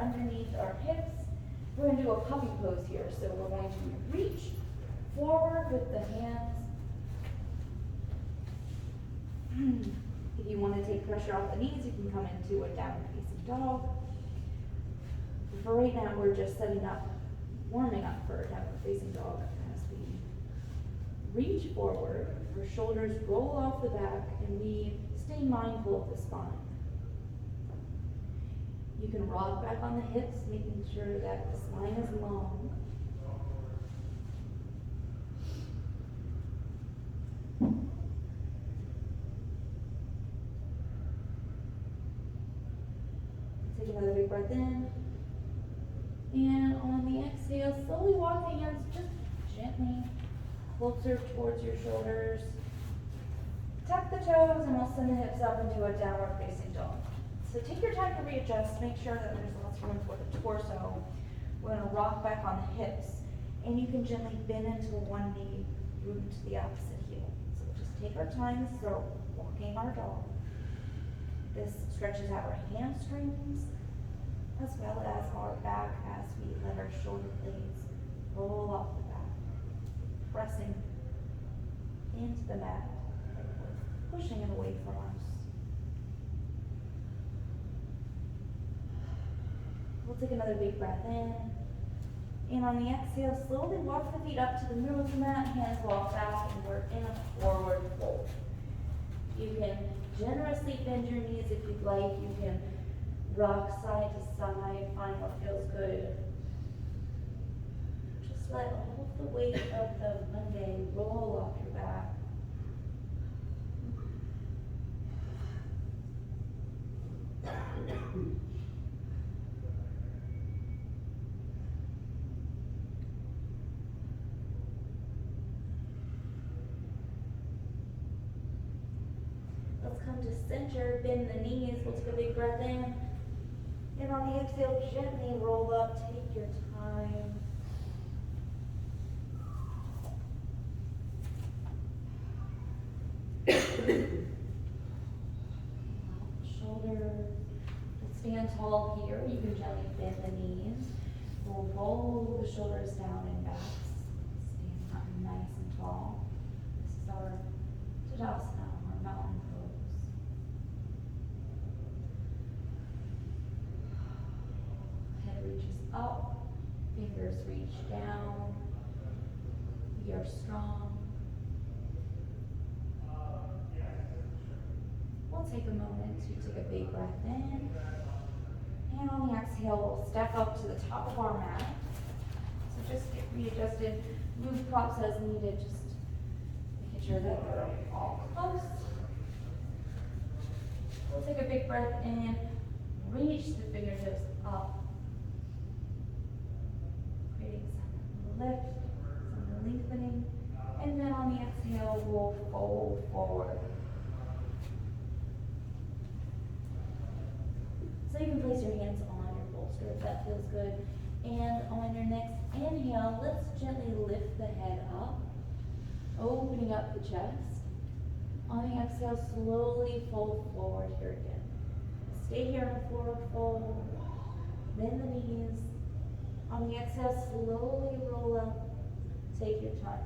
underneath our hips. We're going to do a puppy pose here. So we're going to reach forward with the hands. If you want to take pressure off the knees, you can come into a downward facing dog. For right now, we're just warming up for a downward facing dog as we reach forward. Our shoulders roll off the back and we stay mindful of the spine. You can rock back on the hips, making sure that the spine is long. Take another big breath in. And on the exhale, slowly walk the hands just gently closer towards your shoulders. Tuck the toes and we'll send the hips up into a downward facing dog. So take your time to readjust. Make sure that there's lots of room for the torso. We're going to rock back on the hips. And you can gently bend into one knee, root to the opposite heel. So just take our time. So walking our dog. This stretches out our hamstrings as well as our back as we let our shoulder blades roll off the back, pressing into the mat, pushing it away from us. We'll take another big breath in. And on the exhale, slowly walk the feet up to the middle of the mat, hands walk back, and we're in a forward fold. You can generously bend your knees if you'd like. You can rock side to side, find what feels good. Just let all of the weight of the Monday roll off your back. Let's come to center, bend the knees. We'll take a big breath in. And on the exhale, gently roll up. Take your time. Shoulders. Stand tall here. You can gently bend the knees. We'll roll the shoulders down and back. Stand up nice and tall. This is our Tadasana, our mountain pose. Head reaches up, fingers reach down. We are strong. We'll take a moment to take a big breath in. And on the exhale, we'll step up to the top of our mat. So just get readjusted, move props as needed, just making sure that they're all close. We'll take a big breath in, reach the fingertips up, creating some lift, some lengthening, and then on the exhale, we'll fold forward. So you can place your hands on your bolster if that feels good. And on your next inhale, let's gently lift the head up, opening up the chest. On the exhale, slowly fold forward here again. Stay here in a forward fold, bend the knees. On the exhale, slowly roll up. Take your time.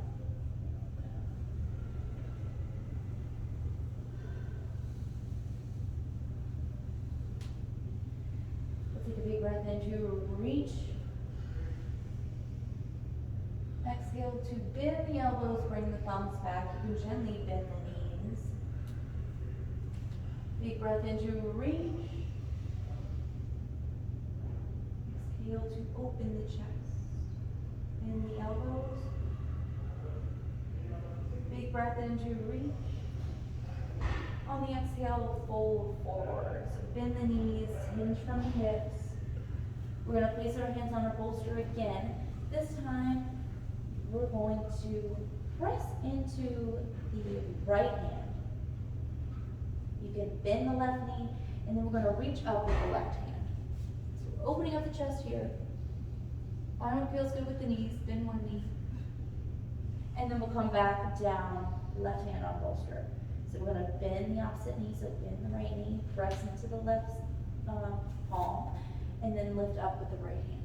Take a big breath in to reach. Exhale to bend the elbows, bring the thumbs back. You can gently bend the knees. Big breath in to reach. Exhale to open the chest. Bend the elbows. Big breath in to reach. On the exhale, fold forward. So bend the knees, hinge from the hips. We're going to place our hands on our bolster again. This time, we're going to press into the right hand. You can bend the left knee, and then we're going to reach up with the left hand. So opening up the chest here. Find what feels good with the knees, bend one knee. And then we'll come back down, left hand on bolster. So we're going to bend the opposite knee, so bend the right knee, press into the left palm, and then lift up with the right hand.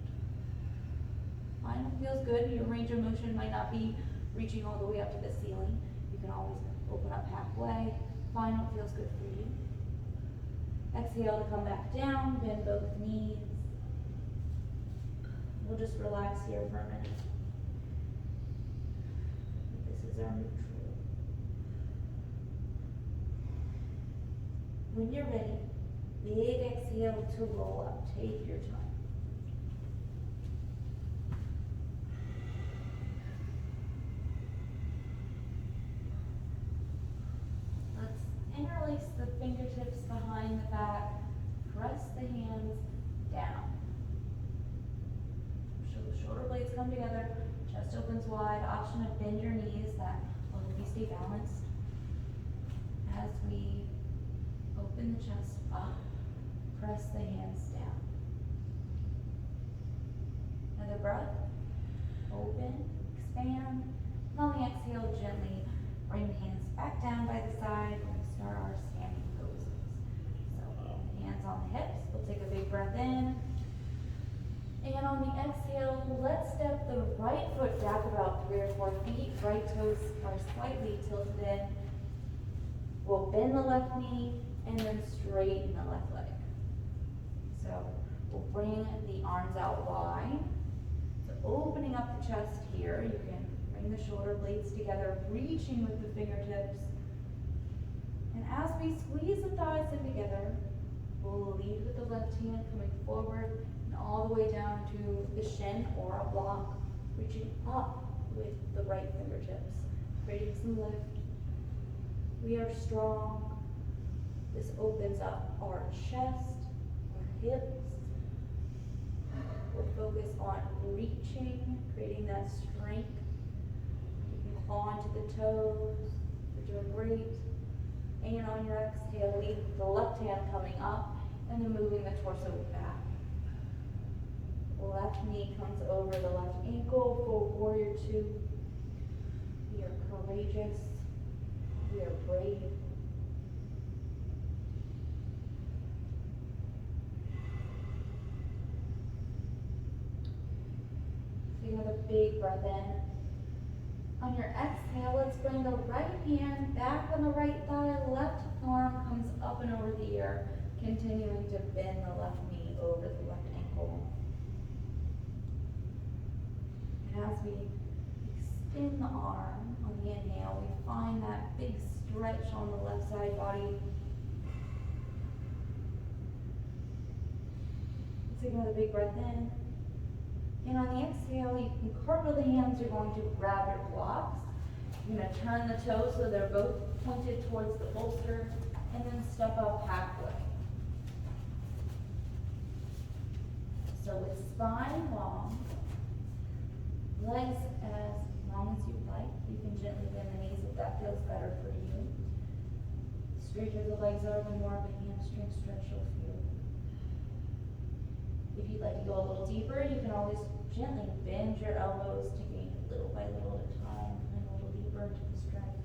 Find what feels good. Your range of motion might not be reaching all the way up to the ceiling. You can always open up halfway. Find what feels good for you. Exhale to come back down, bend both knees. We'll just relax here for a minute. This is our neutral. When you're ready, big exhale to roll up. Take your time. Let's interlace the fingertips behind the back. Press the hands down. Shoulder blades come together, chest opens wide, option to bend your knees, that will help you stay balanced. As we open the chest up, press the hands down. Another breath, open, expand, and on the exhale, gently bring the hands back down by the side and start our standing poses. So hands on the hips, we'll take a big breath in. And on the exhale, let's step the right foot back about 3 or 4 feet. Right toes are slightly tilted in. We'll bend the left knee and then straighten the left leg. So we'll bring the arms out wide. So opening up the chest here, you can bring the shoulder blades together, reaching with the fingertips. And as we squeeze the thighs in together, we'll lead with the left hand coming forward, all the way down to the shin or a block, reaching up with the right fingertips, creating some lift. We are strong. This opens up our chest, our hips. We'll focus on reaching, creating that strength. You can claw into the toes. You're doing great. And on your exhale, lead the left hand coming up and then moving the torso back. The left knee comes over the left ankle for warrior 2. We are courageous. We are brave. Take another big breath in. On your exhale, let's bring the right hand back on the right thigh. Left arm comes up and over the ear, continuing to bend the left knee over the left ankle. As we extend the arm on the inhale, we find that big stretch on the left side body. Take another big breath in. And on the exhale, you can cartwheel the hands. You're going to grab your blocks. You're going to turn the toes so they're both pointed towards the bolster, and then step up halfway. So with spine long, legs as long as you like. You can gently bend the knees if that feels better for you. The straighter the legs are, the more of a hamstring stretch you'll feel. If you'd like to go a little deeper, you can always gently bend your elbows to gain little by little at a time and a little deeper into the stretch.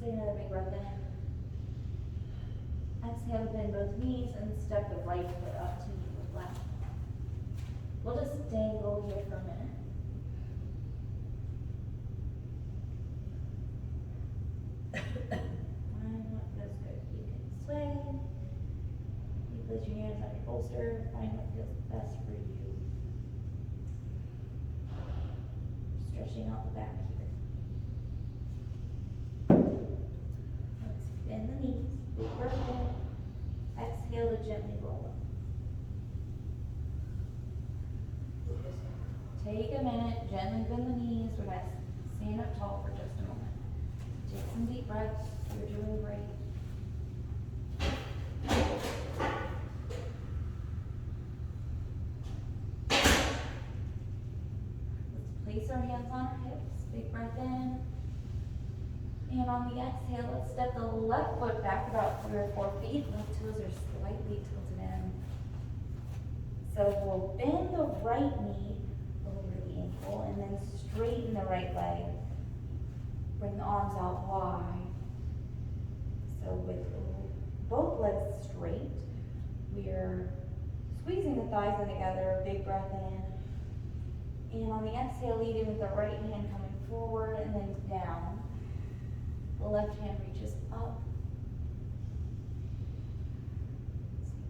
Take another big breath in. Exhale, bend both knees and step the right foot up to meet with left. We'll just dangle here for a minute. Find what feels good. You can sway. You place your hands on your bolster. Find what feels best for you. Stretching out the back here. Let's bend the knees. Big breath in. Exhale to gently roll up. Just take a minute, gently bend the knees. We're going to stand up tall for just a moment. Take some deep breaths. You're doing great. Let's place our hands on our hips. Big breath in. And on the exhale, let's step the left foot back about 3 or 4 feet. Left toes are slightly tilted in. So we'll bend the right knee over the ankle and then straighten the right leg. Bring the arms out wide. So with both legs straight, we are squeezing the thighs in together, big breath in. And on the exhale, leading with the right hand coming forward and then down. The left hand reaches up.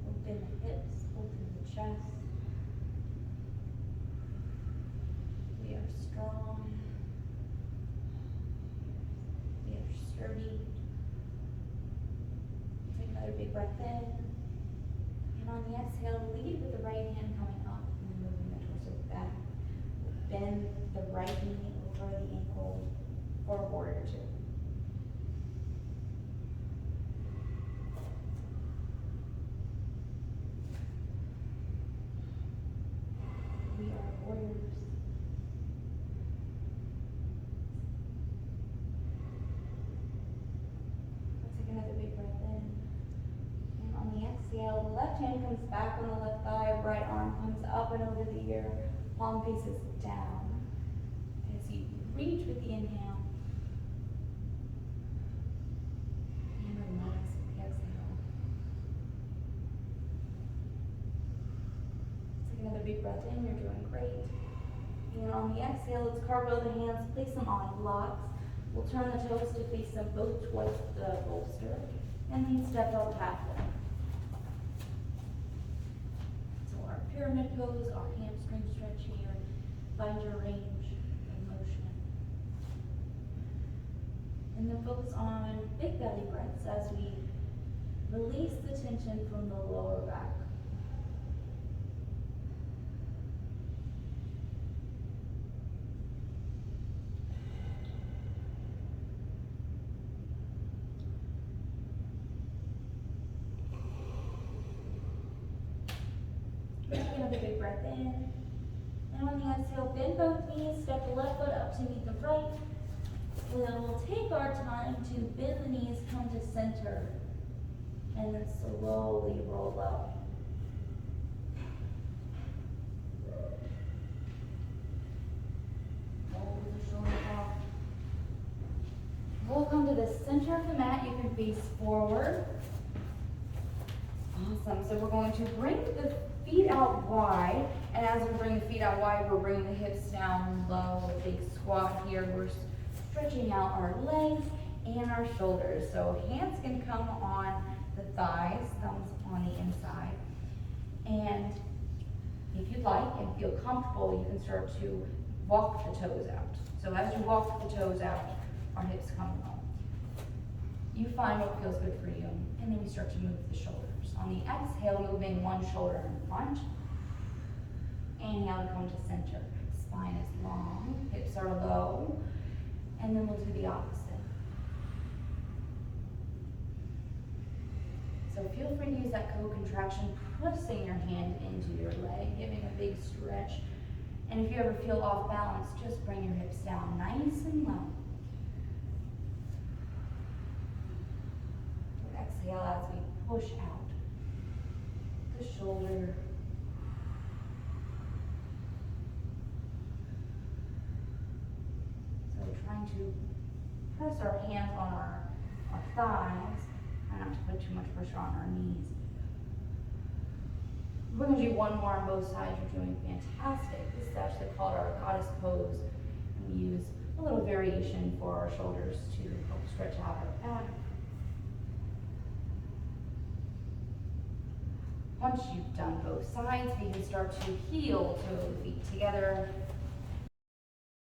Open the hips, open the chest. We are strong. We are sturdy. Take another big breath in. And on the exhale, lead with the right hand coming up and then moving the torso back. Bend the right knee over the ankle for a warrior two. We are warriors. Let's take another big breath in. And on the exhale, the left hand comes back on the left thigh, right arm comes up and over the ear, palm faces down. As you reach with the inhale, and relax with the exhale. Take another big breath in, you're doing great. And on the exhale, let's cartwheel the hands, place them on blocks. We'll turn the toes to face them both towards the bolster, and then step up halfway. So our pyramid pose, our hamstring stretch here, find your range of motion. And then focus on big belly breaths as we release the tension from the lower back. Take another big breath in. And on the exhale, bend both knees, step the left foot up to meet the right. We'll take our time to bend the knees, come to center, and then slowly roll up. Roll the shoulders off. We'll come to the center of the mat. You can face forward. Awesome. So we're going to bring the feet out wide, and as we bring the feet out wide, we're bringing the hips down low, a big squat here. We're stretching out our legs and our shoulders. So hands can come on the thighs, thumbs on the inside. And if you'd like and feel comfortable, you can start to walk the toes out. So as you walk the toes out, our hips come low. You find what feels good for you, and then you start to move the shoulders. On the exhale, moving one shoulder in front. Inhale to come to center. Spine is long, hips are low, and then we'll do the opposite. So feel free to use that co-contraction, pressing your hand into your leg, giving a big stretch. And if you ever feel off balance, just bring your hips down nice and low. Exhale as we push out the shoulder. So we're trying to press our hands on our thighs, try not to put too much pressure on our knees. We're going to do one more on both sides. You're doing fantastic. This is actually called our goddess pose, and we use a little variation for our shoulders to help stretch out our back. Once you've done both sides, we can start to heel toe the feet together,